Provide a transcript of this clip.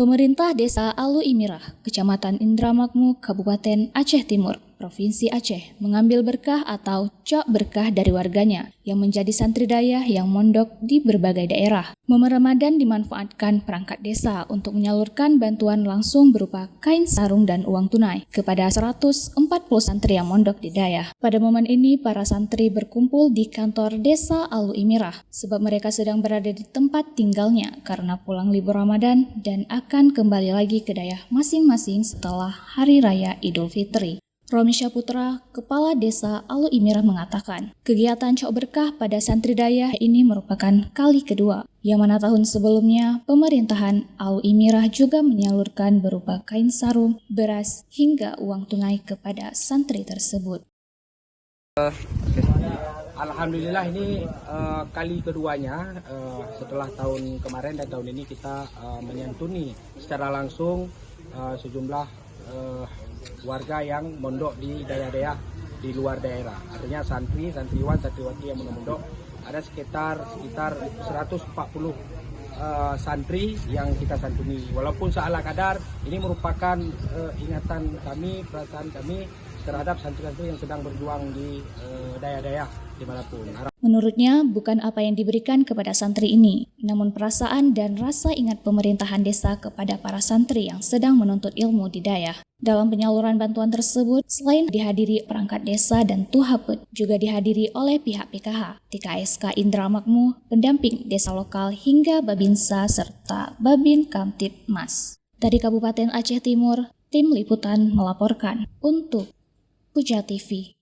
Pemerintah Desa Alu Imirah, Kecamatan Indramakmu, Kabupaten Aceh Timur, Provinsi Aceh, mengambil berkah atau cok berkah dari warganya yang menjadi santri dayah yang mondok di berbagai daerah. Momen Ramadan dimanfaatkan perangkat desa untuk menyalurkan bantuan langsung berupa kain sarung dan uang tunai kepada 140 santri yang mondok di dayah. Pada momen ini, para santri berkumpul di kantor Desa Alu Imirah sebab mereka sedang berada di tempat tinggalnya karena pulang libur Ramadan dan akan kembali lagi ke dayah masing-masing setelah Hari Raya Idul Fitri. Romi Syaputra, Kepala Desa Alu Imirah mengatakan, kegiatan cok berkah pada santri dayah ini merupakan kali kedua, yang mana tahun sebelumnya pemerintahan Alu Imirah juga menyalurkan berupa kain sarung, beras, hingga uang tunai kepada santri tersebut. Alhamdulillah ini kali keduanya setelah tahun kemarin dan tahun ini kita menyantuni secara langsung sejumlah warga yang mondok di daerah-daerah di luar daerah. Artinya santri, santriwan, santriwati yang mondok ada sekitar 140 santri yang kita santuni. Walaupun seala kadar ini merupakan ingatan kami, perasaan kami terhadap santri-santri yang sedang berjuang di daerah-daerah dimanapun. Menurutnya, bukan apa yang diberikan kepada santri ini, namun perasaan dan rasa ingat pemerintahan desa kepada para santri yang sedang menuntut ilmu di dayah. Dalam penyaluran bantuan tersebut, selain dihadiri perangkat desa dan Tuhaput, juga dihadiri oleh pihak PKH, TKSK Indramakmu, pendamping desa lokal hingga Babinsa serta Babin Kamtibmas. Dari Kabupaten Aceh Timur, tim liputan melaporkan untuk Puja TV.